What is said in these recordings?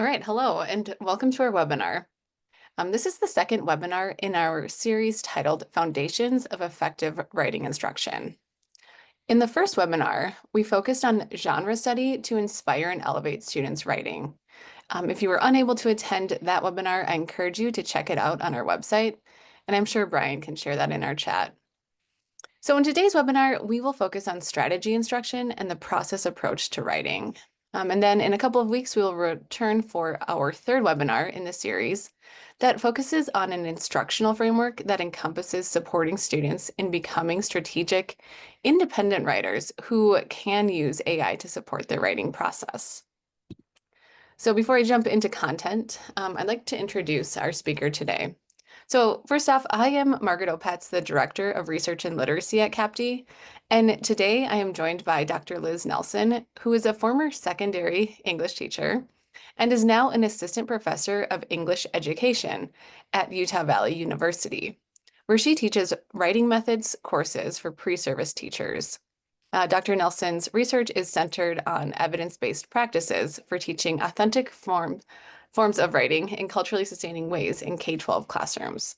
All right, hello, and welcome to our webinar. This is the second webinar in our series titled Foundations of Effective Writing Instruction. In the first webinar, we focused on genre study to inspire and elevate students' writing. If you were unable to attend that webinar, I encourage you to check it out on our website, and I'm sure Brian can share that in our chat. So in today's webinar, we will focus on strategy instruction and the process approach to writing. And then in a couple of weeks, we will return for our third webinar in the series that focuses on an instructional framework that encompasses supporting students in becoming strategic, independent writers who can use AI to support their writing process. So before I jump into content, I'd like to introduce our speaker today. So first off, I am Margaret Opatz, the Director of Research and Literacy at CAPTI, and today I am joined by Dr. Liz Nelson, who is a former secondary English teacher and is now an assistant professor of English education at Utah Valley University, where she teaches writing methods courses for pre-service teachers. Dr. Nelson's research is centered on evidence-based practices for teaching authentic forms of writing in culturally sustaining ways in K-12 classrooms.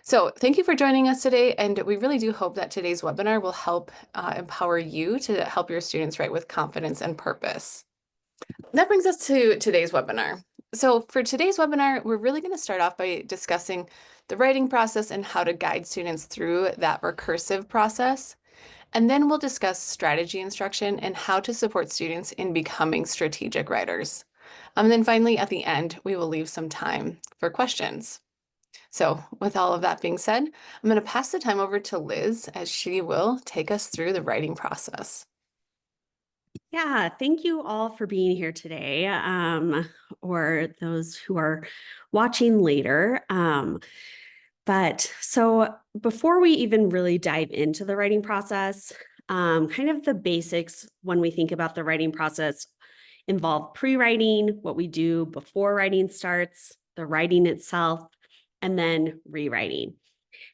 So thank you for joining us today, and we really do hope that today's webinar will help empower you to help your students write with confidence and purpose. That brings us to today's webinar. So for today's webinar, we're really going to start off by discussing the writing process and how to guide students through that recursive process. And then we'll discuss strategy instruction and how to support students in becoming strategic writers. And then finally, at the end, we will leave some time for questions. So with all of that being said, I'm going to pass the time over to Liz as she will take us through the writing process. Yeah, thank you all for being here today, or those who are watching later. But so before we even really dive into the writing process, kind of the basics when we think about the writing process involve pre-writing, what we do before writing starts, the writing itself, and then rewriting.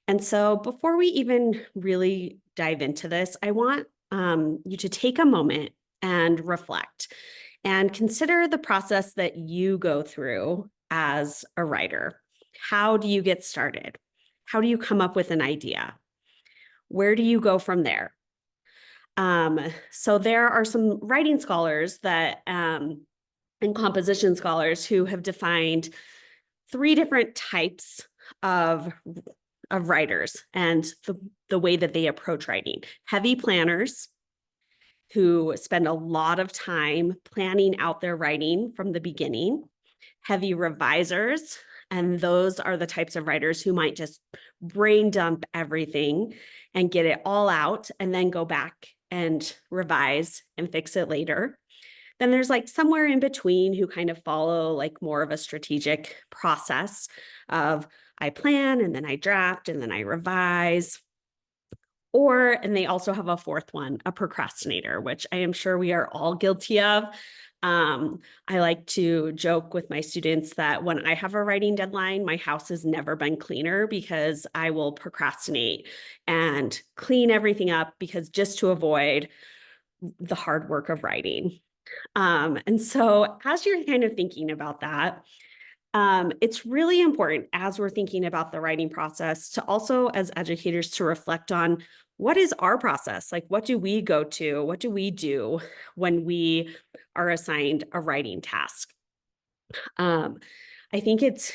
And so before we even really dive into this, I want you to take a moment and reflect and consider the process that you go through as a writer. How do you get started? How do you come up with an idea? Where do you go from there? So there are some writing scholars that and composition scholars who have defined three different types of writers and the way that they approach writing. Heavy planners, who spend a lot of time planning out their writing from the beginning. Heavy revisers, and those are the types of writers who might just brain dump everything and get it all out and then go back and revise and fix it later. Then there's like somewhere in between who kind of follow like more of a strategic process of I plan and then I draft and then I revise. And they also have a fourth one, a procrastinator, which I am sure we are all guilty of. I like to joke with my students that when I have a writing deadline, my house has never been cleaner because I will procrastinate and clean everything up because just to avoid the hard work of writing. And so as you're kind of thinking about that, it's really important as we're thinking about the writing process to also, as educators, to reflect on what is our process? Like, what do we go to? What do we do when we are assigned a writing task? I think it's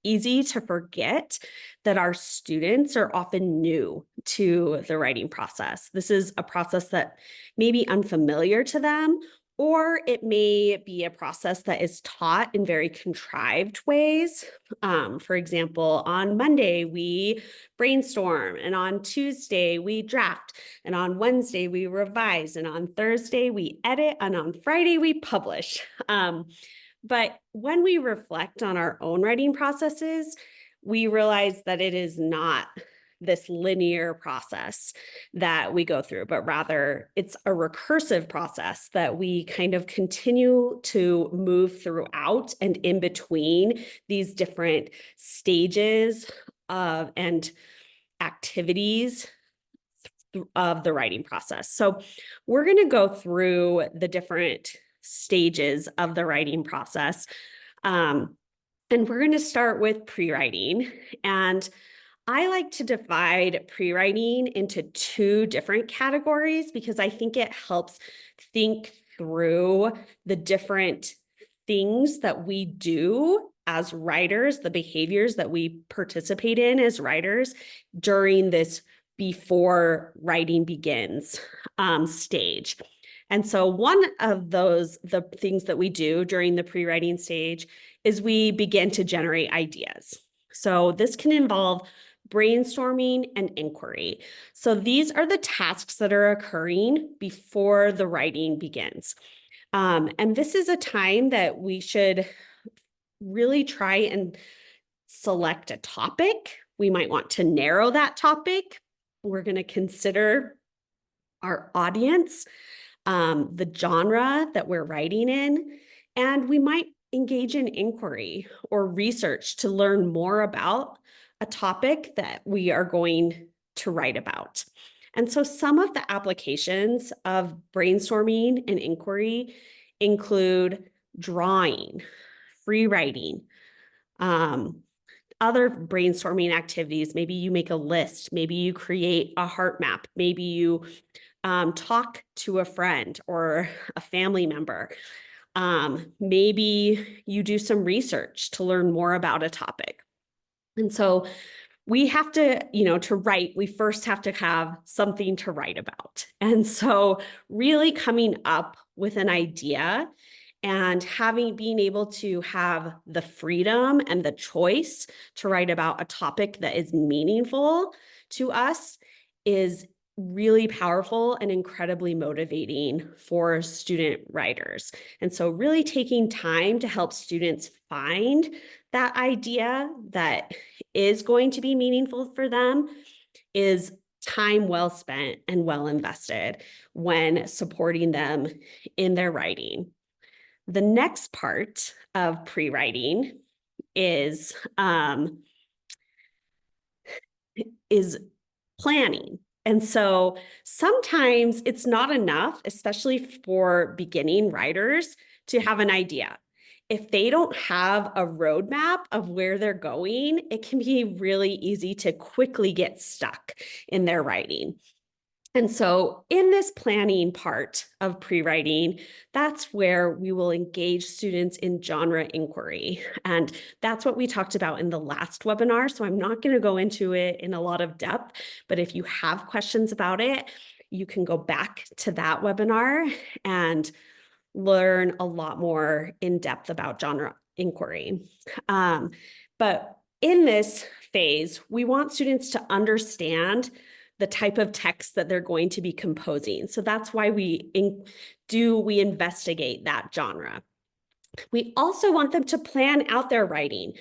easy to forget that our students are often new to the writing process. This is a process that may be unfamiliar to them, or it may be a process that is taught in very contrived ways. For example, on Monday, we brainstorm, and on Tuesday, we draft, and on Wednesday, we revise, and on Thursday, we edit, and on Friday, we publish. But when we reflect on our own writing processes, we realize that it is not this linear process that we go through, but rather it's a recursive process that we kind of continue to move throughout and in between these different stages of and activities of the writing process. So we're going to go through the different stages of the writing process. And we're going to start with pre-writing. And I like to divide pre-writing into two different categories because I think it helps think through the different things that we do as writers, the behaviors that we participate in as writers during this before writing begins stage. And so one of the things that we do during the pre-writing stage is we begin to generate ideas. So this can involve brainstorming and inquiry. So these are the tasks that are occurring before the writing begins. And this is a time that we should really try and select a topic. We might want to narrow that topic. We're going to consider our audience, the genre that we're writing in, and we might engage in inquiry or research to learn more about a topic that we are going to write about. And so some of the applications of brainstorming and inquiry include drawing, free writing, other brainstorming activities. Maybe you make a list, maybe you create a heart map, maybe you talk to a friend or a family member. Maybe you do some research to learn more about a topic. And so we have to, to write, we first have to have something to write about. And so really coming up with an idea and being able to have the freedom and the choice to write about a topic that is meaningful to us is really powerful and incredibly motivating for student writers. And so really taking time to help students find that idea that is going to be meaningful for them is time well spent and well invested when supporting them in their writing. The next part of pre-writing is planning. And so sometimes it's not enough, especially for beginning writers, to have an idea. If they don't have a roadmap of where they're going, it can be really easy to quickly get stuck in their writing. And so in this planning part of pre-writing, that's where we will engage students in genre inquiry. And that's what we talked about in the last webinar. So I'm not going to go into it in a lot of depth, but if you have questions about it, you can go back to that webinar and learn a lot more in depth about genre inquiry. But in this phase, we want students to understand the type of text that they're going to be composing. So that's why we investigate that genre. We also want them to plan out their writing.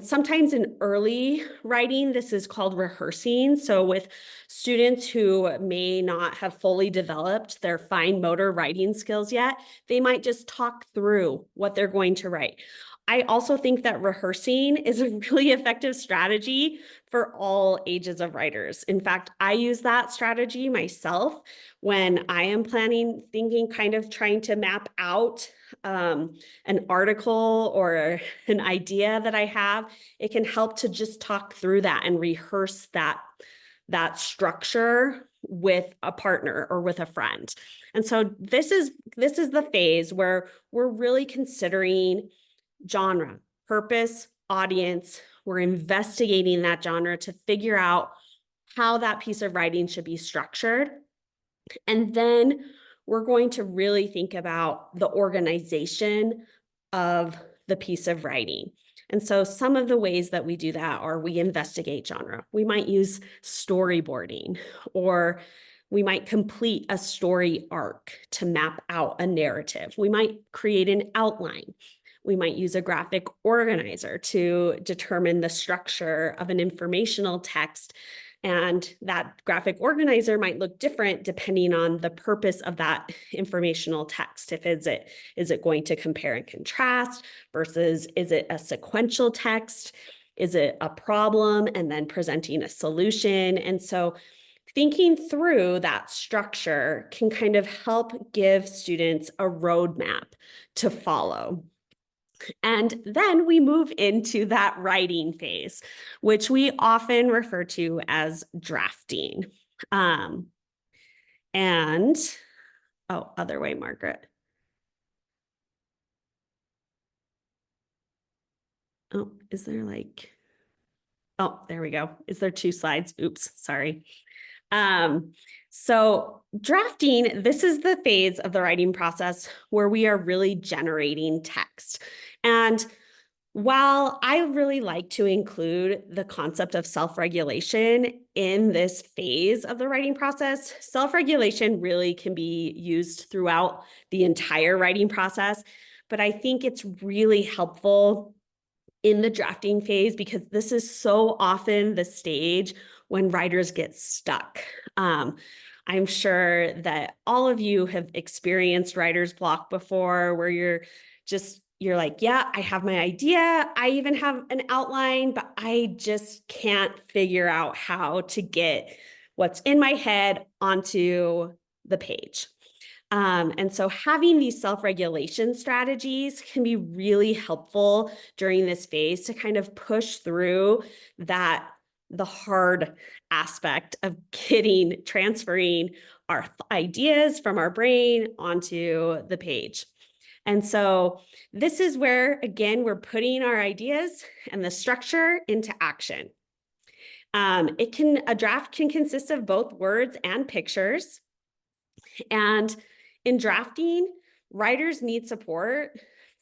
Sometimes in early writing, this is called rehearsing. So with students who may not have fully developed their fine motor writing skills yet, they might just talk through what they're going to write. I also think that rehearsing is a really effective strategy for all ages of writers. In fact, I use that strategy myself when I am planning, thinking, kind of trying to map out an article or an idea that I have. It can help to just talk through that and rehearse that structure with a partner or with a friend. And so this is the phase where we're really considering genre, purpose, audience. We're investigating that genre to figure out how that piece of writing should be structured. And then we're going to really think about the organization of the piece of writing. And so some of the ways that we do that are we investigate genre. We might use storyboarding, or we might complete a story arc to map out a narrative. We might create an outline. We might use a graphic organizer to determine the structure of an informational text. And that graphic organizer might look different depending on the purpose of that informational text. Is it going to compare and contrast versus is it a sequential text? Is it a problem and then presenting a solution? And so thinking through that structure can kind of help give students a roadmap to follow. And then we move into that writing phase, which we often refer to as drafting. Um, and, oh, other way, Margaret. Oh, is there like, oh, there we go. Is there two slides? Oops, sorry. Um, so drafting, this is the phase of the writing process where we are really generating text. And while I really like to include the concept of self-regulation in this phase of the writing process, self-regulation really can be used throughout the entire writing process. But I think it's really helpful in the drafting phase because this is so often the stage when writers get stuck. I'm sure that all of you have experienced writer's block before where you're like, yeah, I have my idea. I even have an outline, but I just can't figure out how to get what's in my head onto the page. And so having these self-regulation strategies can be really helpful during this phase to kind of push through the hard aspect of transferring our ideas from our brain onto the page. And so this is where, again, we're putting our ideas and the structure into action. A draft can consist of both words and pictures. And in drafting, writers need support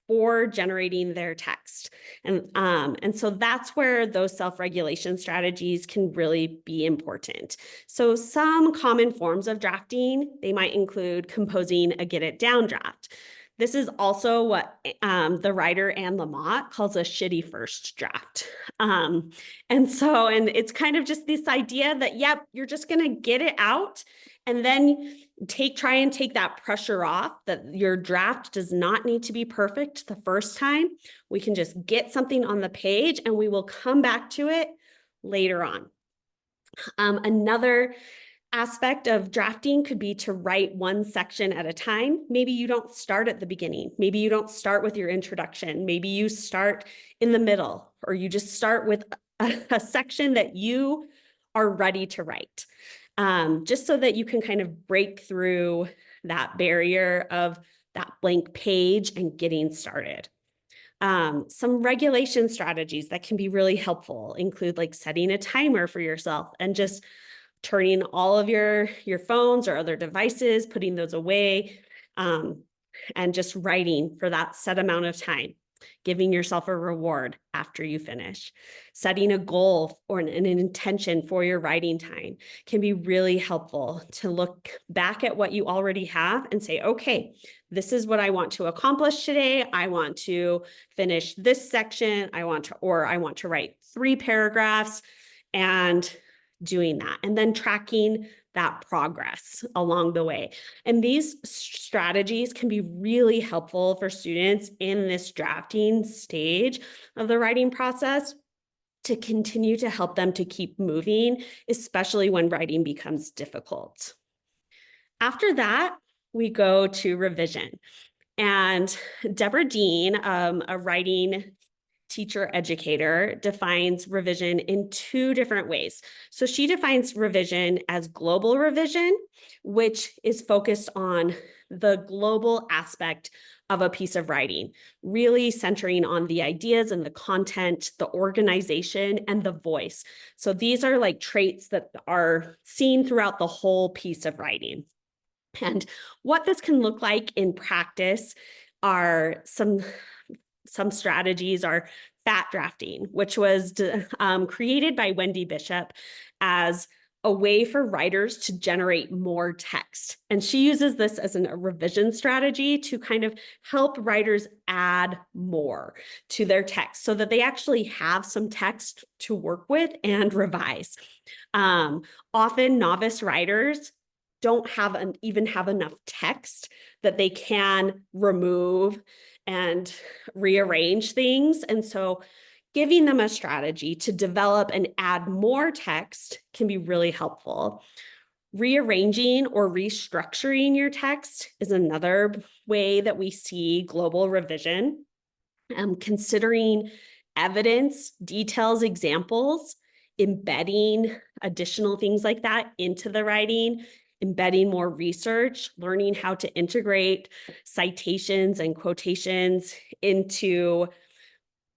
for generating their text. And so that's where those self-regulation strategies can really be important. So some common forms of drafting, they might include composing a get it down draft. This is also what the writer Anne Lamott calls a shitty first draft. And it's kind of just this idea that, yep, you're just going to get it out and then try and take that pressure off that your draft does not need to be perfect the first time. We can just get something on the page and we will come back to it later on. Another aspect of drafting could be to write one section at a time. Maybe you don't start at the beginning. Maybe you don't start with your introduction. Maybe you start in the middle, or you just start with a section that you are ready to write. Just so that you can kind of break through that barrier of that blank page and getting started. Some regulation strategies that can be really helpful include like setting a timer for yourself and just turning all of your phones or other devices, putting those away, and just writing for that set amount of time, giving yourself a reward after you finish. Setting a goal or an intention for your writing time can be really helpful to look back at what you already have and say, okay, this is what I want to accomplish today. I want to finish this section. I want to write 3 paragraphs, and doing that, and then tracking that progress along the way. And these strategies can be really helpful for students in this drafting stage of the writing process to continue to help them to keep moving, especially when writing becomes difficult. After that, we go to revision. And Deborah Dean, a writing teacher educator, defines revision in 2 different ways. So she defines revision as global revision, which is focused on the global aspect of a piece of writing, really centering on the ideas and the content, the organization, and the voice. So these are like traits that are seen throughout the whole piece of writing. And what this can look like in practice are some strategies are fat drafting, which was created by Wendy Bishop as a way for writers to generate more text. And she uses this as a revision strategy to kind of help writers add more to their text so that they actually have some text to work with and revise. Often novice writers don't even have enough text that they can remove and rearrange things. And so giving them a strategy to develop and add more text can be really helpful. Rearranging or restructuring your text is another way that we see global revision. considering evidence, details, examples, embedding additional things like that into the writing, embedding more research, learning how to integrate citations and quotations into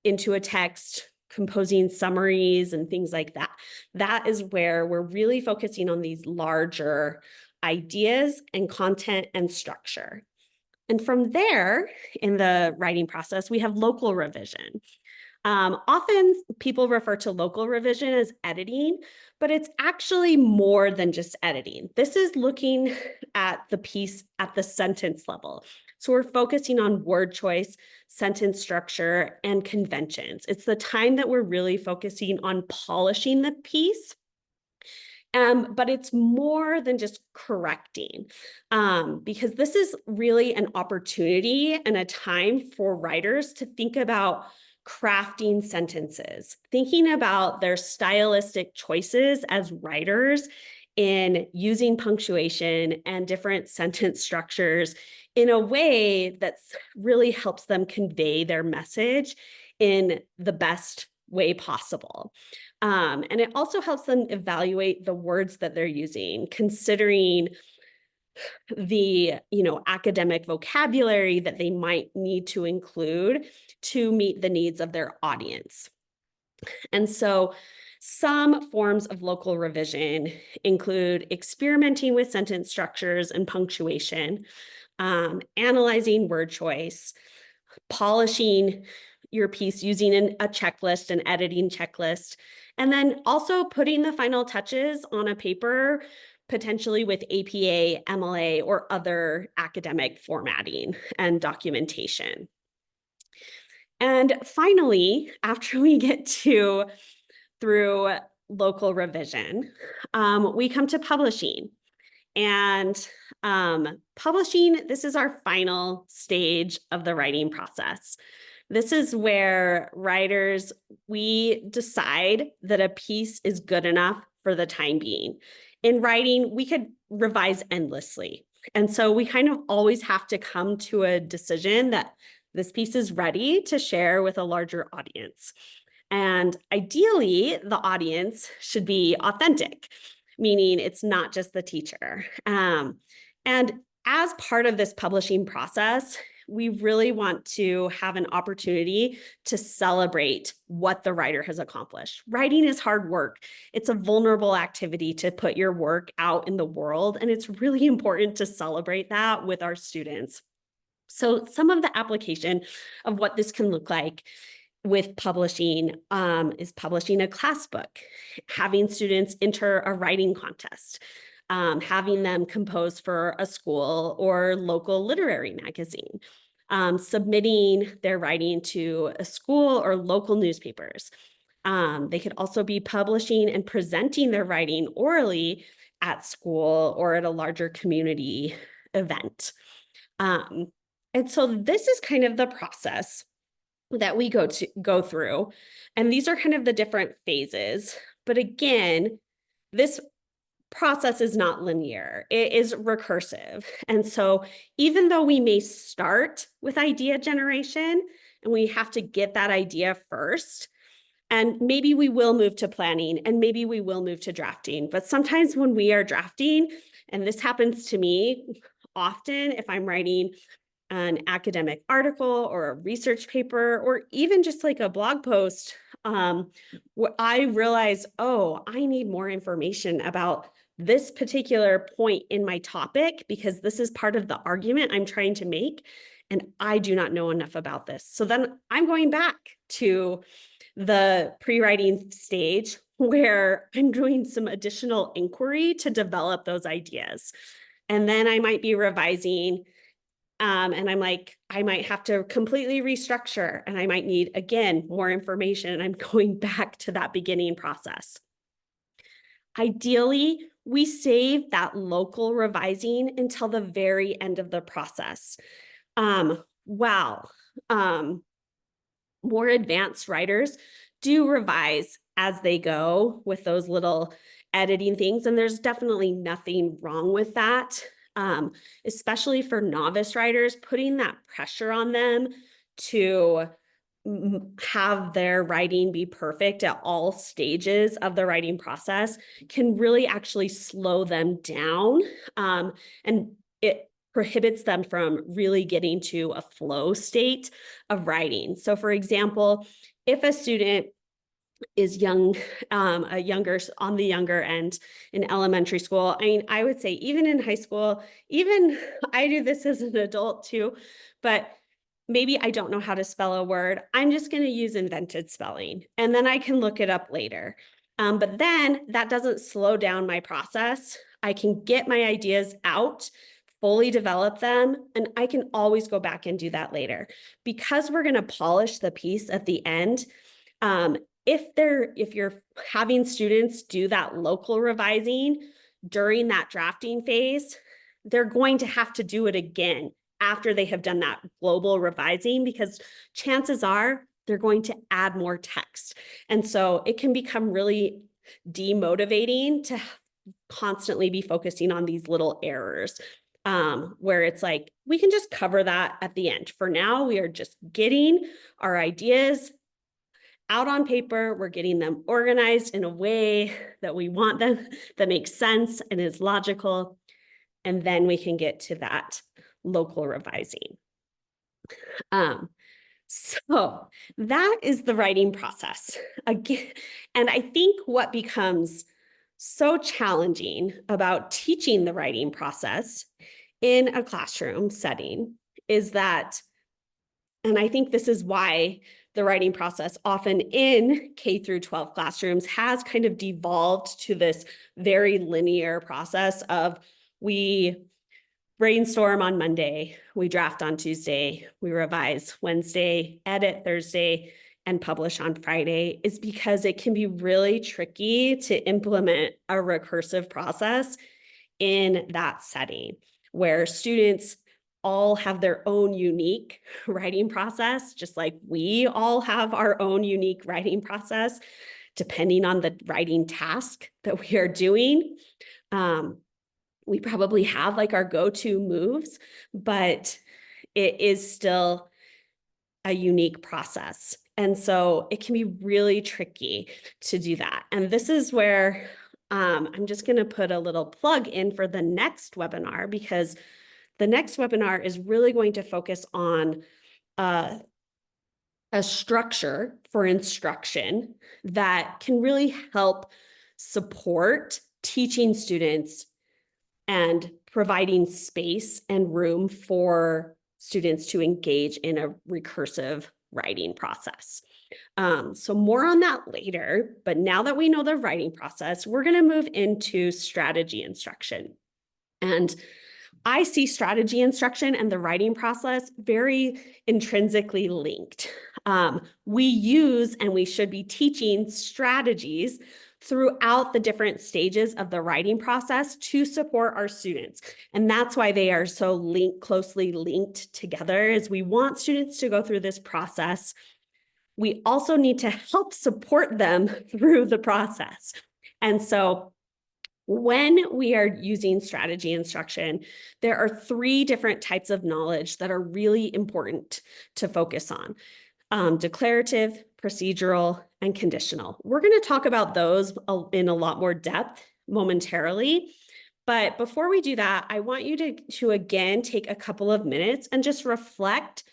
a text, composing summaries and things like that. That is where we're really focusing on these larger ideas and content and structure. And from there, in the writing process, we have local revision. Often people refer to local revision as editing, but it's actually more than just editing. This is looking at the piece at the sentence level. So we're focusing on word choice, sentence structure, and conventions. It's the time that we're really focusing on polishing the piece. But it's more than just correcting, because this is really an opportunity and a time for writers to think about crafting sentences, thinking about their stylistic choices as writers in using punctuation and different sentence structures in a way that really helps them convey their message in the best way possible. And it also helps them evaluate the words that they're using, considering the academic vocabulary that they might need to include to meet the needs of their audience. And so some forms of local revision include experimenting with sentence structures and punctuation, analyzing word choice, polishing your piece using a checklist, an editing checklist, and then also putting the final touches on a paper, potentially with APA, MLA, or other academic formatting and documentation. And finally, after we get through local revision, we come to publishing. And publishing, this is our final stage of the writing process. This is where writers, we decide that a piece is good enough for the time being. In writing, we could revise endlessly. And so we kind of always have to come to a decision that this piece is ready to share with a larger audience. And ideally, the audience should be authentic, meaning it's not just the teacher. And as part of this publishing process, we really want to have an opportunity to celebrate what the writer has accomplished. Writing is hard work. It's a vulnerable activity to put your work out in the world, and it's really important to celebrate that with our students. So some of the application of what this can look like with publishing is publishing a class book, having students enter a writing contest, having them compose for a school or local literary magazine, submitting their writing to a school or local newspapers. They could also be publishing and presenting their writing orally at school or at a larger community event. And so this is kind of the process that we go through. And these are kind of the different phases. But again, this process is not linear. It is recursive. And so even though we may start with idea generation and we have to get that idea first, and maybe we will move to planning and maybe we will move to drafting. But sometimes when we are drafting, and this happens to me often if I'm writing an academic article or a research paper, or even just like a blog post, I realize, oh, I need more information about this particular point in my topic because this is part of the argument I'm trying to make, and I do not know enough about this. So then I'm going back to the pre-writing stage where I'm doing some additional inquiry to develop those ideas. And then I might be revising. And I'm like, I might have to completely restructure and I might need, again, more information. And I'm going back to that beginning process. Ideally, we save that local revising until the very end of the process. Wow. More advanced writers do revise as they go with those little editing things. And there's definitely nothing wrong with that. Especially for novice writers, putting that pressure on them to have their writing be perfect at all stages of the writing process can really actually slow them down. And it prohibits them from really getting to a flow state of writing. So for example, if a student is young, a younger on the younger end in elementary school. I mean, I would say even in high school, even I do this as an adult too, but maybe I don't know how to spell a word. I'm just going to use invented spelling and then I can look it up later. But then that doesn't slow down my process. I can get my ideas out, fully develop them, and I can always go back and do that later. Because we're going to polish the piece at the end, um, if you're having students do that local revising during that drafting phase, they're going to have to do it again after they have done that global revising, because chances are they're going to add more text. And so it can become really demotivating to constantly be focusing on these little errors, where it's like, we can just cover that at the end. For now, we are just getting our ideas out on paper. We're getting them organized in a way that we want them, that makes sense and is logical. And then we can get to that local revising. So that is the writing process. Again, and I think what becomes so challenging about teaching the writing process in a classroom setting is that, and I think this is why the writing process often in K through 12 classrooms has kind of devolved to this very linear process of we brainstorm on Monday, we draft on Tuesday, we revise Wednesday, edit Thursday, and publish on Friday, is because it can be really tricky to implement a recursive process in that setting where students all have their own unique writing process, just like we all have our own unique writing process, depending on the writing task that we are doing. We probably have like our go-to moves, but it is still a unique process. And so it can be really tricky to do that. And this is where I'm just going to put a little plug in for the next webinar, because the next webinar is really going to focus on a structure for instruction that can really help support teaching students and providing space and room for students to engage in a recursive writing process. So more on that later, but now that we know the writing process, we're going to move into strategy instruction. And I see strategy instruction and the writing process very intrinsically linked. We use and we should be teaching strategies throughout the different stages of the writing process to support our students. And that's why they are so closely linked together, is we want students to go through this process. We also need to help support them through the process. And so when we are using strategy instruction, there are 3 different types of knowledge that are really important to focus on: declarative, procedural, and conditional. We're going to talk about those in a lot more depth momentarily. But before we do that, I want you to again take a couple of minutes and just reflect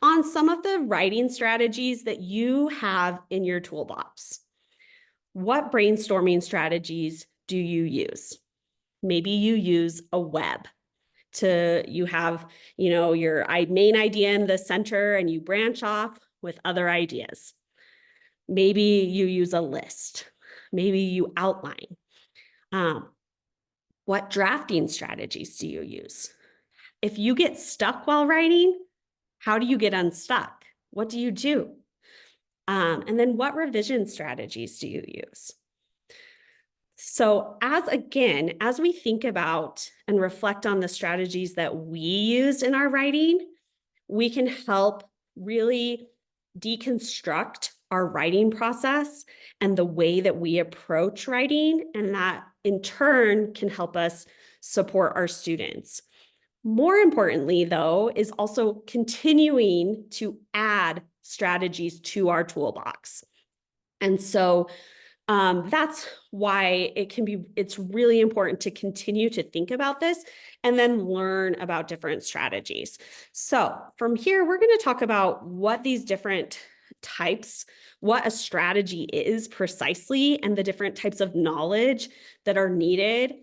on some of the writing strategies that you have in your toolbox. What brainstorming strategies do you use? Maybe you use a web you have, your main idea in the center and you branch off with other ideas. Maybe you use a list. Maybe you outline. What drafting strategies do you use? If you get stuck while writing, how do you get unstuck? What do you do? And then what revision strategies do you use? So as we think about and reflect on the strategies that we used in our writing, we can help really deconstruct our writing process and the way that we approach writing, and that in turn can help us support our students. More importantly, though, is also continuing to add strategies to our toolbox. And so that's why it's really important to continue to think about this and then learn about different strategies. So from here, we're going to talk about what these different types, what a strategy is precisely, and the different types of knowledge that are needed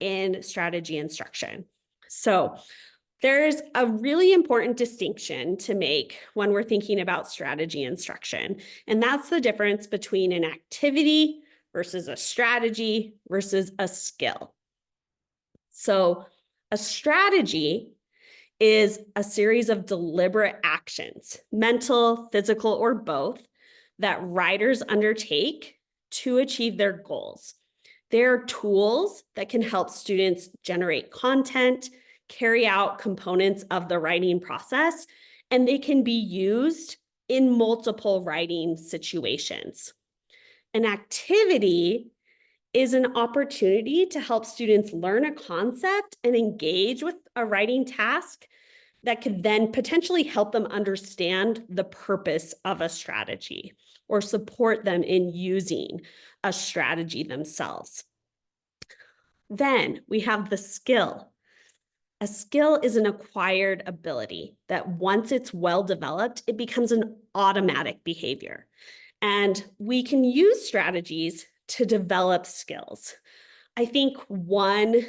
in strategy instruction. So there's a really important distinction to make when we're thinking about strategy instruction, and that's the difference between an activity versus a strategy versus a skill. So a strategy is a series of deliberate actions, mental, physical, or both, that writers undertake to achieve their goals. They're tools that can help students generate content, carry out components of the writing process, and they can be used in multiple writing situations. An activity is an opportunity to help students learn a concept and engage with a writing task that could then potentially help them understand the purpose of a strategy or support them in using a strategy themselves. Then we have the skill. A skill is an acquired ability that once it's well developed, it becomes an automatic behavior. And we can use strategies to develop skills. I think one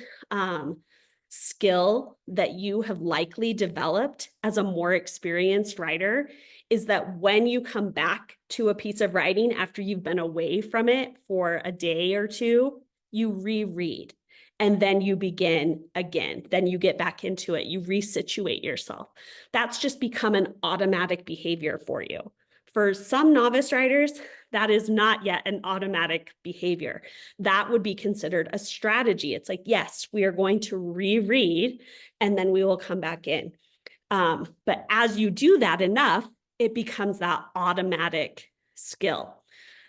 skill that you have likely developed as a more experienced writer is that when you come back to a piece of writing after you've been away from it for a day or two, you reread. And then you begin again. Then you get back into it. You resituate yourself. That's just become an automatic behavior for you. For some novice writers, that is not yet an automatic behavior. That would be considered a strategy. It's like, yes, we are going to reread and then we will come back in. But as you do that enough, it becomes that automatic skill.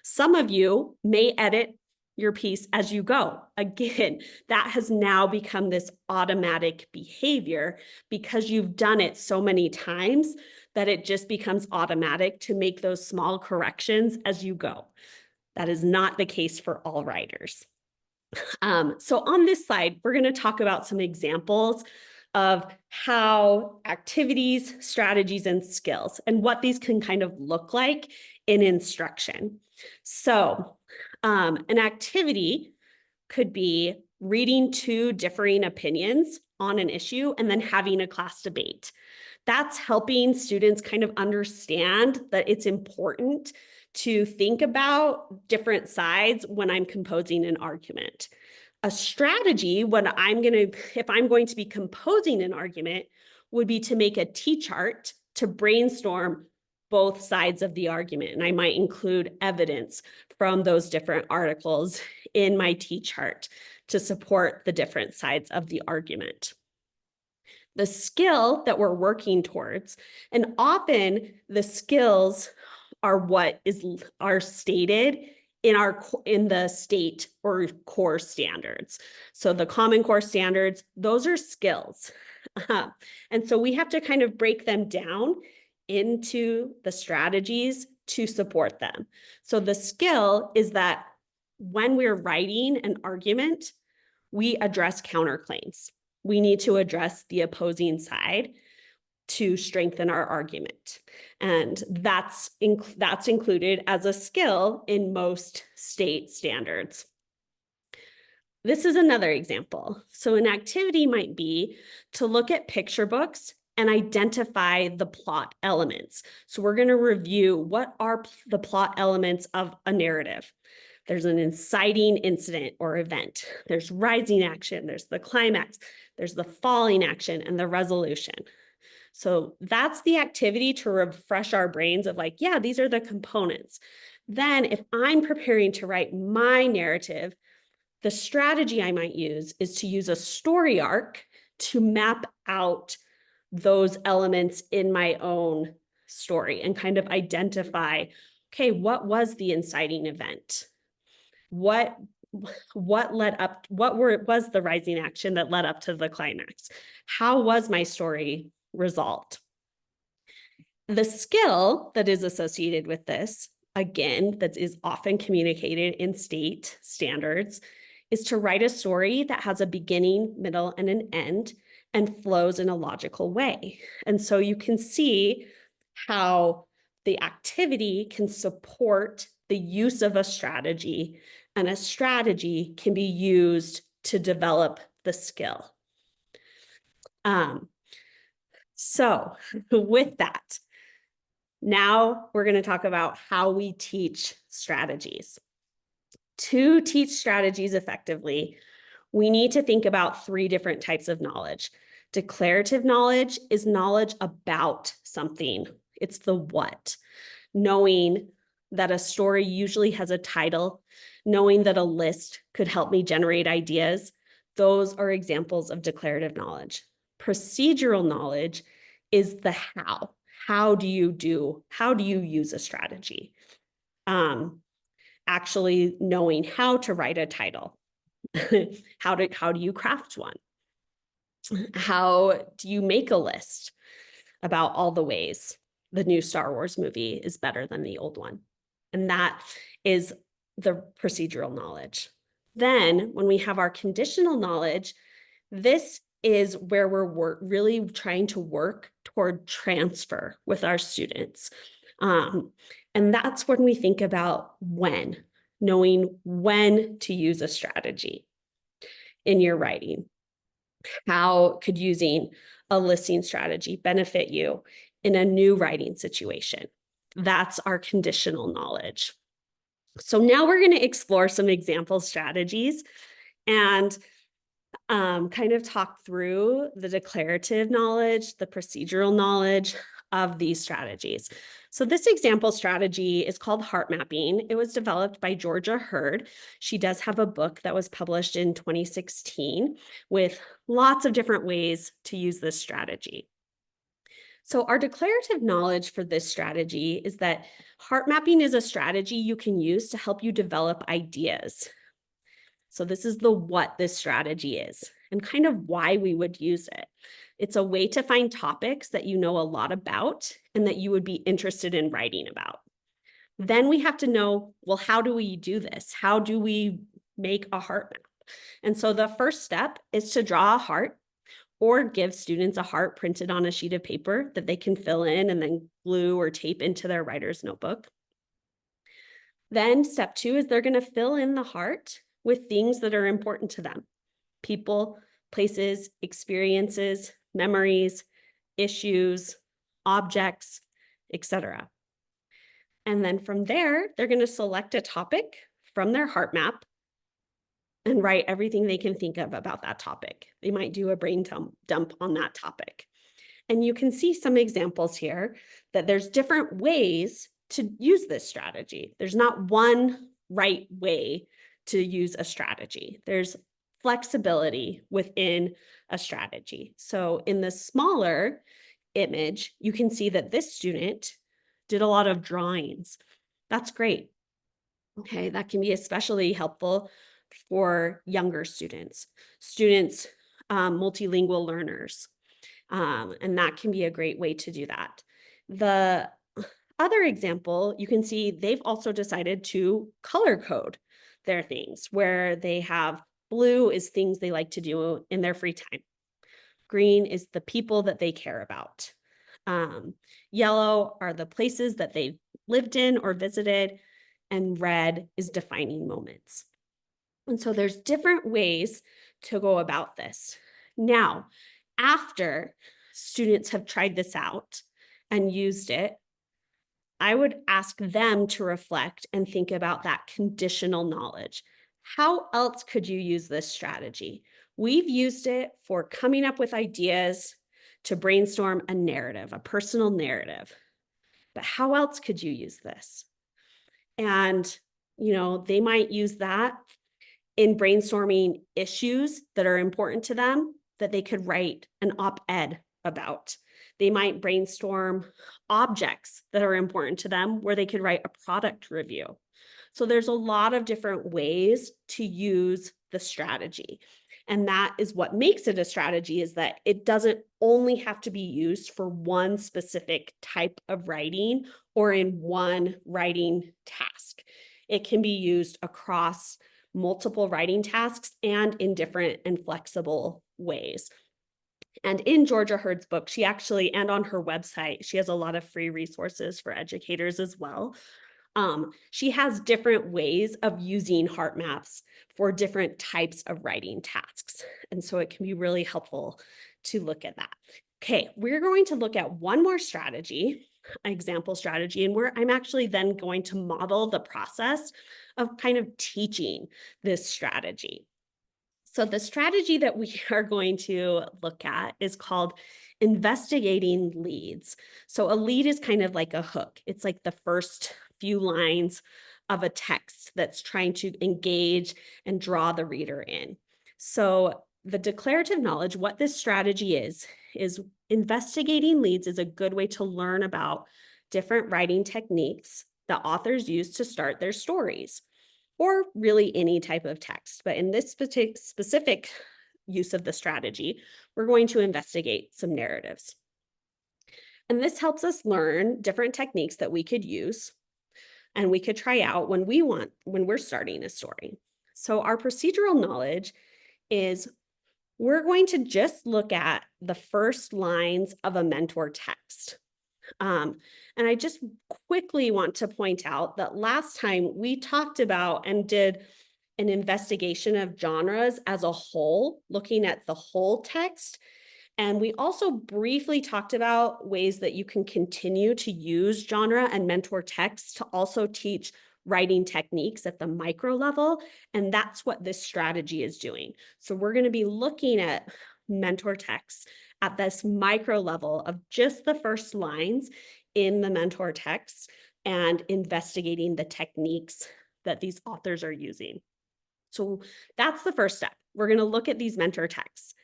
Some of you may edit your piece as you go. Again, that has now become this automatic behavior because you've done it so many times that it just becomes automatic to make those small corrections as you go. That is not the case for all writers. So on this slide, we're going to talk about some examples of how activities, strategies, and skills, and what these can kind of look like in instruction. So an activity could be reading two differing opinions on an issue and then having a class debate. That's helping students kind of understand that it's important to think about different sides when I'm composing an argument. A strategy, if I'm going to be composing an argument, would be to make a T-chart to brainstorm both sides of the argument. And I might include evidence from those different articles in my T-chart to support the different sides of the argument. The skill that we're working towards, and often the skills are what are stated in the state or core standards. So the Common Core standards, those are skills. And so we have to kind of break them down into the strategies to support them. So the skill is that when we're writing an argument, we address counterclaims. We need to address the opposing side to strengthen our argument. And that's included as a skill in most state standards. This is another example. So an activity might be to look at picture books and identify the plot elements. So we're going to review what are the plot elements of a narrative. There's an inciting incident or event. There's rising action. There's the climax. There's the falling action and the resolution. So that's the activity to refresh our brains of like, yeah, these are the components. Then if I'm preparing to write my narrative, the strategy I might use is to use a story arc to map out those elements in my own story and kind of identify, okay, what was the inciting event? What was the rising action that led up to the climax? How was my story resolved? The skill that is associated with this, again, that is often communicated in state standards, is to write a story that has a beginning, middle, and an end and flows in a logical way. And so you can see how the activity can support the use of a strategy, and a strategy can be used to develop the skill. So with that, now we're going to talk about how we teach strategies. To teach strategies effectively, we need to think about 3 different types of knowledge. Declarative knowledge is knowledge about something. It's the what. Knowing that a story usually has a title, knowing that a list could help me generate ideas. Those are examples of declarative knowledge. Procedural knowledge is the how. How do you use a strategy? Actually knowing how to write a title. How do you craft one? How do you make a list about all the ways the new Star Wars movie is better than the old one? And that is the procedural knowledge. Then when we have our conditional knowledge, this is where we're really trying to work toward transfer with our students. And that's when we think about knowing when to use a strategy in your writing. How could using a listing strategy benefit you in a new writing situation? That's our conditional knowledge. So now we're going to explore some example strategies and kind of talk through the declarative knowledge, the procedural knowledge of these strategies. So this example strategy is called heart mapping. It was developed by Georgia Hurd. She does have a book that was published in 2016 with lots of different ways to use this strategy. So our declarative knowledge for this strategy is that heart mapping is a strategy you can use to help you develop ideas. So this is the what this strategy is and kind of why we would use it. It's a way to find topics that you know a lot about and that you would be interested in writing about. Then we have to know, well, how do we do this? How do we make a heart map? And so the first step is to draw a heart or give students a heart printed on a sheet of paper that they can fill in and then glue or tape into their writer's notebook. Then step 2 is they're going to fill in the heart with things that are important to them: people, places, experiences, memories, issues, objects, etc. And then from there, they're going to select a topic from their heart map and write everything they can think of about that topic. They might do a brain dump on that topic. And you can see some examples here that there's different ways to use this strategy. There's not one right way to use a strategy. There's flexibility within a strategy. So in the smaller image, you can see that this student did a lot of drawings. That's great. Okay, that can be especially helpful for younger students, multilingual learners. And that can be a great way to do that. The other example, you can see they've also decided to color code their things, where they have blue is things they like to do in their free time. Green is the people that they care about. Yellow are the places that they've lived in or visited, and red is defining moments. And so there's different ways to go about this. Now, after students have tried this out and used it, I would ask them to reflect and think about that conditional knowledge. How else could you use this strategy? We've used it for coming up with ideas to brainstorm a narrative, a personal narrative. But how else could you use this? And, they might use that in brainstorming issues that are important to them that they could write an op-ed about. They might brainstorm objects that are important to them where they could write a product review. So there's a lot of different ways to use the strategy. And that is what makes it a strategy, is that it doesn't only have to be used for one specific type of writing or in one writing task. It can be used across multiple writing tasks and in different and flexible ways. And in Georgia Hurd's book, she actually, and on her website, she has a lot of free resources for educators as well. She has different ways of using heart maps for different types of writing tasks. And so it can be really helpful to look at that. Okay, we're going to look at one more strategy, example strategy, and I'm actually then going to model the process of kind of teaching this strategy. So the strategy that we are going to look at is called investigating leads. So a lead is kind of like a hook. It's like the first few lines of a text that's trying to engage and draw the reader in. So the declarative knowledge, what this strategy is investigating leads is a good way to learn about different writing techniques that authors use to start their stories, or really any type of text. But in this specific use of the strategy, we're going to investigate some narratives. And this helps us learn different techniques that we could use and we could try out when we're starting a story. So our procedural knowledge is we're going to just look at the first lines of a mentor text. And I just quickly want to point out that last time we talked about and did an investigation of genres as a whole, looking at the whole text. And we also briefly talked about ways that you can continue to use genre and mentor text to also teach writing techniques at the micro level. And that's what this strategy is doing. So we're going to be looking at mentor texts at this micro level of just the first lines in the mentor text and investigating the techniques that these authors are using. So that's the first step. We're going to look at these mentor texts.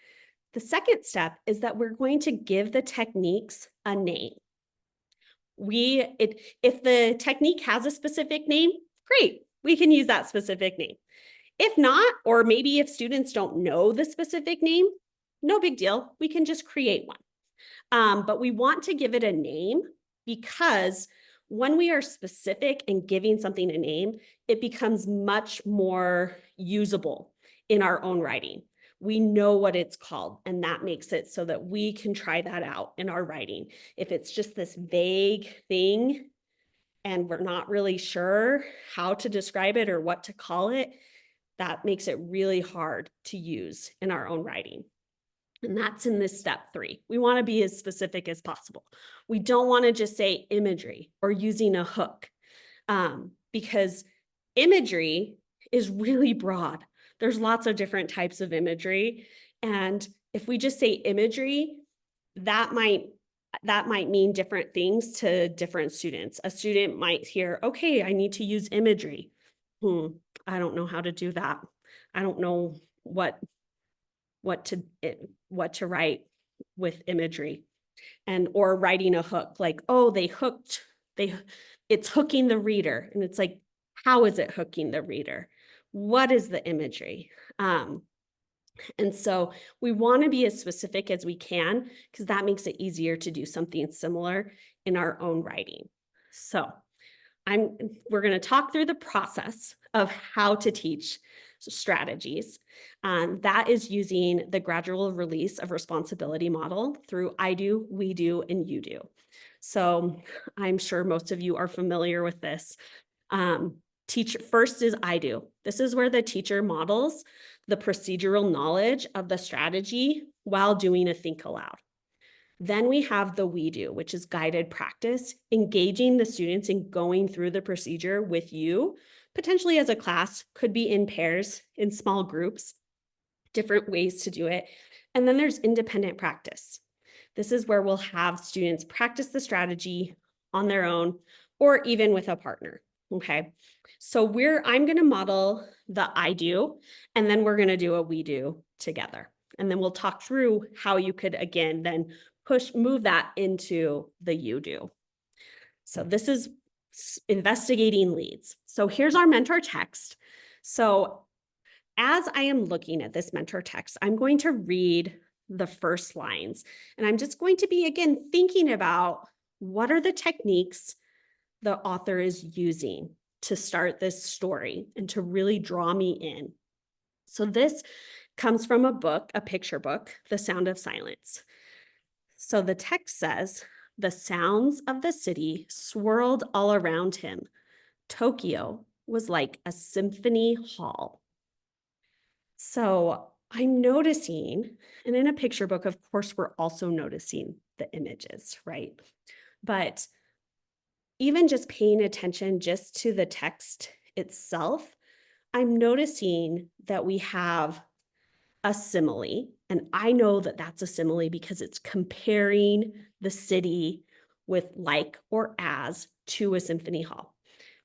The second step is that we're going to give the techniques a name. If the technique has a specific name, great, we can use that specific name. If not, or maybe if students don't know the specific name, no big deal, we can just create one. But we want to give it a name because when we are specific and giving something a name, it becomes much more usable in our own writing. We know what it's called, and that makes it so that we can try that out in our writing. If it's just this vague thing and we're not really sure how to describe it or what to call it, that makes it really hard to use in our own writing. And that's in this step 3. We want to be as specific as possible. We don't want to just say imagery or using a hook, because imagery is really broad. There's lots of different types of imagery. And if we just say imagery, that might mean different things to different students. A student might hear, okay, I need to use imagery. I don't know how to do that. I don't know what to write with imagery, or writing a hook, like, oh, it's hooking the reader. And it's like, how is it hooking the reader? What is the imagery? And so we want to be as specific as we can, because that makes it easier to do something similar in our own writing. So we're going to talk through the process of how to teach strategies. That is using the gradual release of responsibility model through I do, we do, and you do. So I'm sure most of you are familiar with this. First is I do. This is where the teacher models the procedural knowledge of the strategy while doing a think aloud. Then we have the we do, which is guided practice, engaging the students in going through the procedure with you, potentially as a class, could be in pairs, in small groups, different ways to do it. And then there's independent practice. This is where we'll have students practice the strategy on their own or even with a partner. Okay, so I'm going to model the I do, and then we're going to do a we do together. And then we'll talk through how you could, again, then move that into the you do. So this is investigating leads. So here's our mentor text. So as I am looking at this mentor text, I'm going to read the first lines, and I'm just going to be, again, thinking about what are the techniques the author is using to start this story and to really draw me in. So this comes from a book, a picture book, The Sound of Silence. So the text says, the sounds of the city swirled all around him. Tokyo was like a symphony hall. So I'm noticing, and in a picture book, of course, we're also noticing the images, right? But even just paying attention just to the text itself, I'm noticing that we have a simile. And I know that that's a simile because it's comparing the city with like or as to a symphony hall.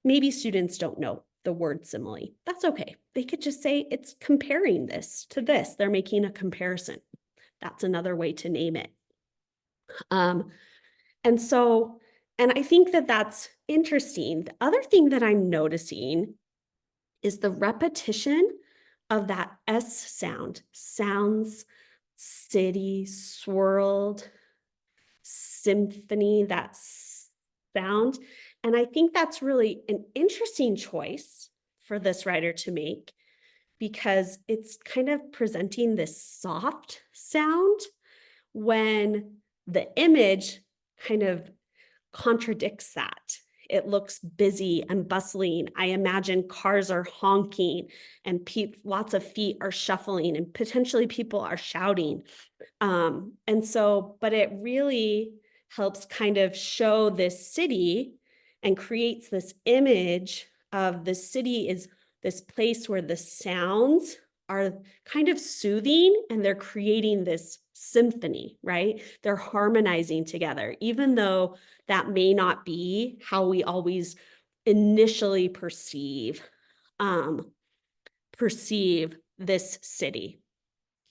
Maybe students don't know the word simile. That's okay. They could just say it's comparing this to this. They're making a comparison. That's another way to name it. Um, and so, and I think that that's interesting. The other thing that I'm noticing is the repetition of that S sound. Sounds, city, swirled, symphony, that sound. And I think that's really an interesting choice for this writer to make because it's kind of presenting this soft sound when the image kind of contradicts that. It looks busy and bustling. I imagine cars are honking and lots of feet are shuffling and potentially people are shouting. And so, but it really helps kind of show this city and creates this image of the city is this place where the sounds are kind of soothing and they're creating this symphony, right? They're harmonizing together, even though that may not be how we always initially um, perceive this city.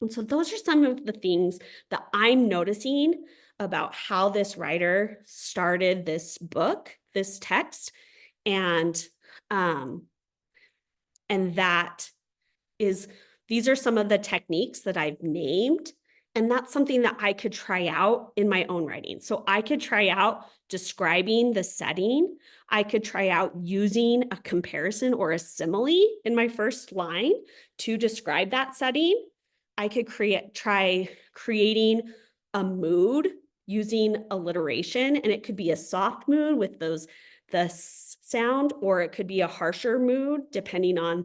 And so those are some of the things that I'm noticing about how this writer started this book, this text, and um, and that is these are some of the techniques that I've named. And that's something that I could try out in my own writing. So I could try out describing the setting. I could try out using a comparison or a simile in my first line to describe that setting. I could try creating a mood using alliteration, and it could be a soft mood with the sound, or it could be a harsher mood depending on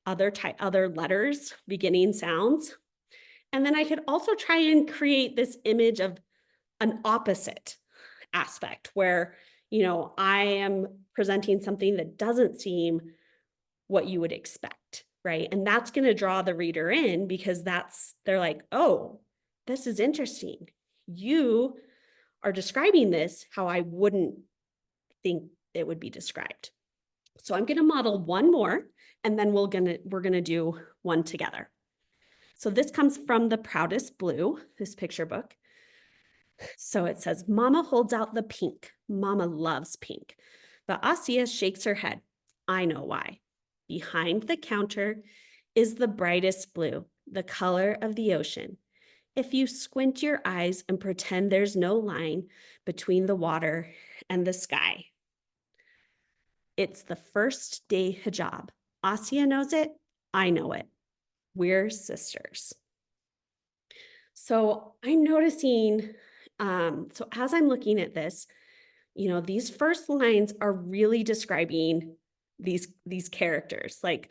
other letters, beginning sounds. And then I could also try and create this image of an opposite aspect where, I am presenting something that doesn't seem what you would expect, right? And that's going to draw the reader in because they're like, oh, this is interesting. You are describing this how I wouldn't think it would be described. So I'm going to model one more, and then we're going to do one together. So this comes from The Proudest Blue, this picture book. So it says, Mama holds out the pink. Mama loves pink. But Asia shakes her head. I know why. Behind the counter is the brightest blue, the color of the ocean. If you squint your eyes and pretend there's no line between the water and the sky. It's the first day hijab. Asia knows it. I know it. We're sisters. So I'm noticing, so as I'm looking at this, these first lines are really describing these characters. Like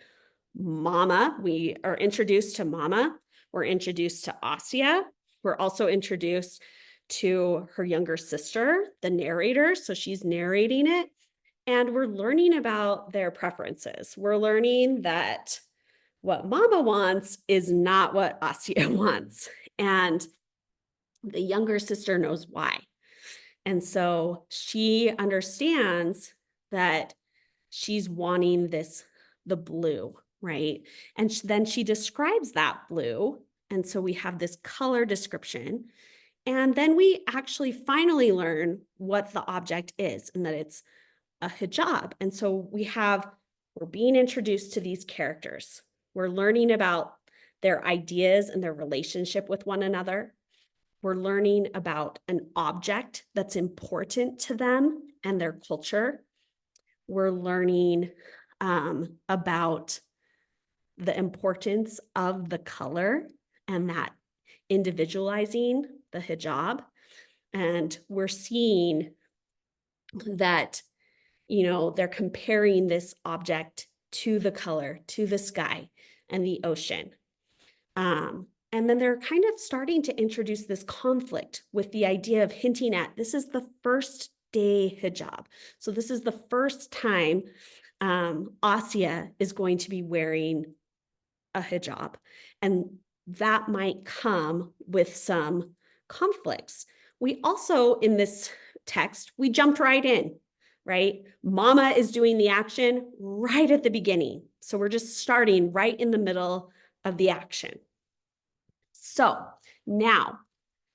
Mama, we are introduced to Mama. We're introduced to Asia. We're also introduced to her younger sister, the narrator. So she's narrating it. And we're learning about their preferences. We're learning that what Mama wants is not what Asia wants. And the younger sister knows why. And so she understands that she's wanting the blue, right? And then she describes that blue. And so we have this color description. And then we actually finally learn what the object is and that it's a hijab. And so we're being introduced to these characters. We're learning about their ideas and their relationship with one another. We're learning about an object that's important to them and their culture. We're learning about the importance of the color and that individualizing the hijab. And we're seeing that, they're comparing this object to the color, to the sky and the ocean. And then they're kind of starting to introduce this conflict with the idea of hinting at this is the first day hijab. So this is the first time Asya is going to be wearing a hijab. And that might come with some conflicts. We also, in this text, we jumped right in, right? Mama is doing the action right at the beginning. So we're just starting right in the middle of the action. So now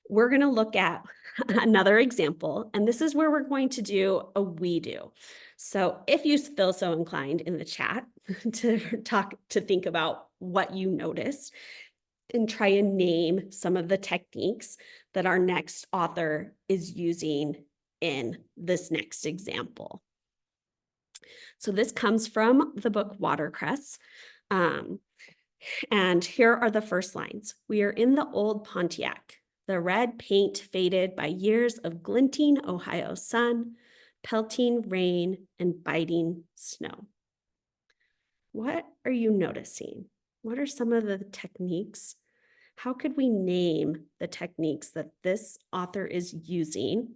we're going to look at another example, and this is where we're going to do a we do. So if you feel so inclined in the chat to think about what you noticed and try and name some of the techniques that our next author is using in this next example. So this comes from the book Watercress. And here are the first lines. We are in the old Pontiac. The red paint faded by years of glinting Ohio sun, pelting rain, and biting snow. What are you noticing? What are some of the techniques? How could we name the techniques that this author is using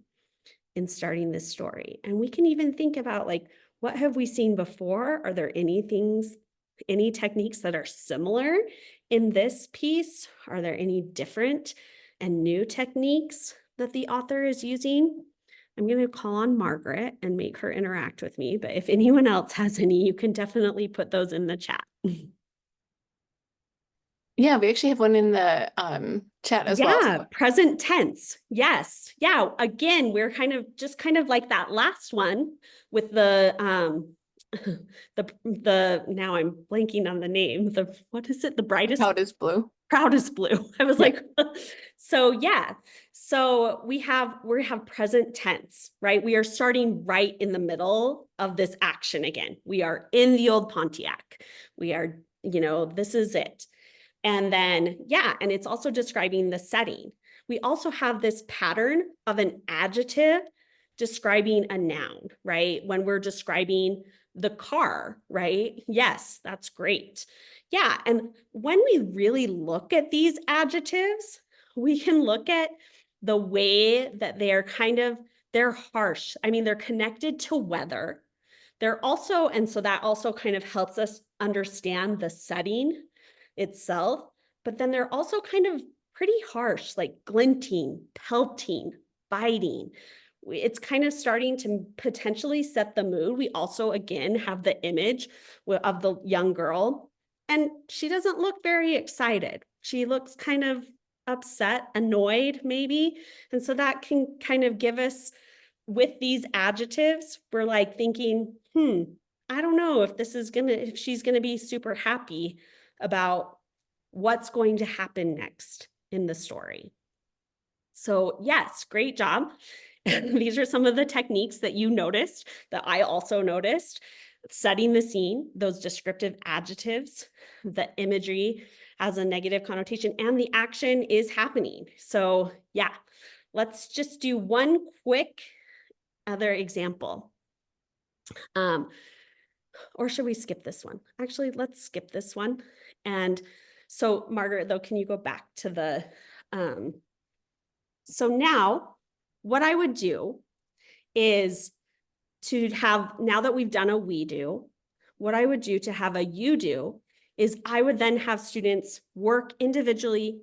in starting this story? And we can even think about, like, what have we seen before? Are there any techniques that are similar in this piece? Are there any different and new techniques that the author is using? I'm going to call on Margaret and make her interact with me, but if anyone else has any, you can definitely put those in the chat. Yeah, we actually have one in the chat as well. Yeah, present tense. Yes. Yeah. Again, we're kind of like that last one with the now I'm blanking on the name. What is it? The brightest How it is blue. proudest blue. I was Yeah. like, so yeah. So we have present tense, right? We are starting right in the middle of this action again. We are in the old Pontiac. We are, this is it. And then, yeah, and it's also describing the setting. We also have this pattern of an adjective describing a noun, right? When we're describing the car, right? Yes, that's great. Yeah, and when we really look at these adjectives, we can look at the way that they're harsh. I mean, they're connected to weather. They're also, and so that also kind of helps us understand the setting itself, but then they're also kind of pretty harsh, like glinting, pelting, biting. It's kind of starting to potentially set the mood. We also, again, have the image of the young girl, and she doesn't look very excited. She looks kind of upset, annoyed, maybe. And so that can kind of give us, with these adjectives, we're like thinking, I don't know if she's gonna be super happy about what's going to happen next in the story. So yes, great job. These are some of the techniques that you noticed, that I also noticed. Setting the scene, those descriptive adjectives, the imagery has a negative connotation, and the action is happening. So yeah, let's just do one quick other example. Or should we skip this one? Actually, let's skip this one. And so Margaret, though, can you go back to the, so now what I would do is to have, now that we've done a we do, what I would do to have a you do is I would then have students work individually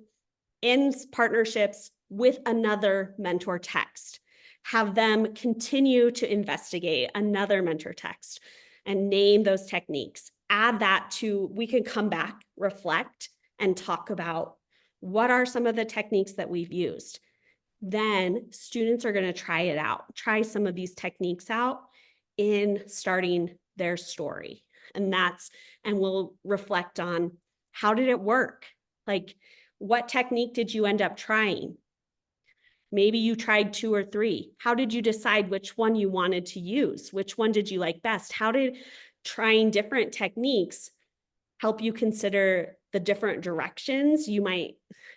in partnerships with another mentor text, have them continue to investigate another mentor text and name those techniques. Add that to, we can come back, reflect, and talk about what are some of the techniques that we've used. Then students are going to try it out, try some of these techniques out in starting their story. And we'll reflect on How did it work? Like, what technique did you end up trying? Maybe you tried 2 or 3. How did you decide which one you wanted to use? Which one did you like best? How did trying different techniques help you consider the different directions you might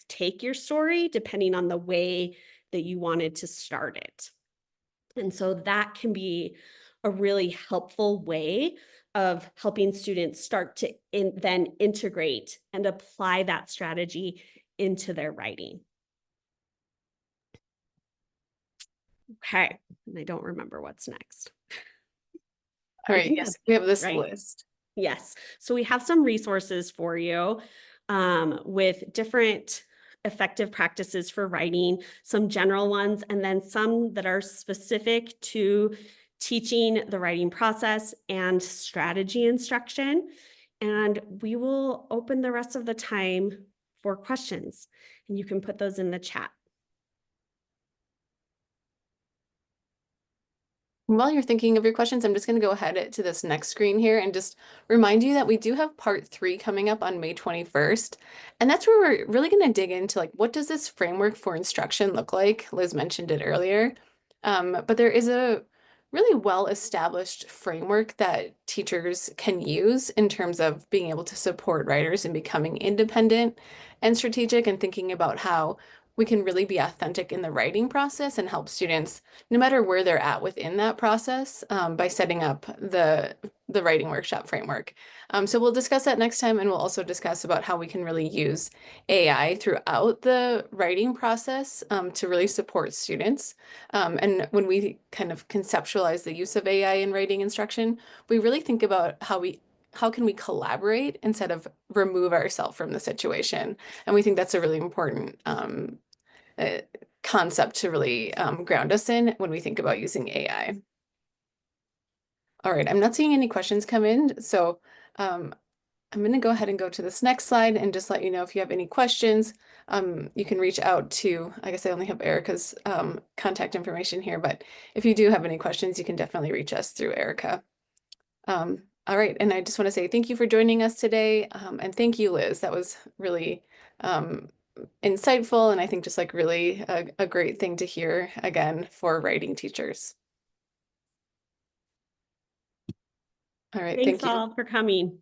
take your story depending on the way that you wanted to start it? And so that can be a really helpful way of helping students start to then integrate and apply that strategy into their writing. Okay, and I don't remember what's next. All I right, think yes, that's we have this right. list. Yes. So we have some resources for you with different effective practices for writing, some general ones, and then some that are specific to teaching the writing process and strategy instruction. And we will open the rest of the time for questions, and you can put those in the chat. While you're thinking of your questions, I'm just going to go ahead to this next screen here and just remind you that we do have part 3 coming up on May 21st. And that's where we're really going to dig into like, what does this framework for instruction look like? Liz mentioned it earlier. But there is a really well-established framework that teachers can use in terms of being able to support writers in becoming independent and strategic and thinking about how we can really be authentic in the writing process and help students no matter where they're at within that process, by setting up the writing workshop framework. So we'll discuss that next time, and we'll also discuss about how we can really use AI throughout the writing process to really support students. And when we kind of conceptualize the use of AI in writing instruction, we really think about how can we collaborate instead of remove ourselves from the situation. And we think that's a really important uh, concept to really ground us in when we think about using AI. All right, I'm not seeing any questions come in, so um, I'm going to go ahead and go to this next slide and just let you know if you have any questions, you can reach out to, I guess I only have Erica's contact information here, but if you do have any questions, you can definitely reach us through Erica. All right, and I just want to say thank you for joining us today, and thank you, Liz. That was really um, insightful, and I think just like really a great thing to hear again for writing teachers. All right, Thanks thank you. all for coming.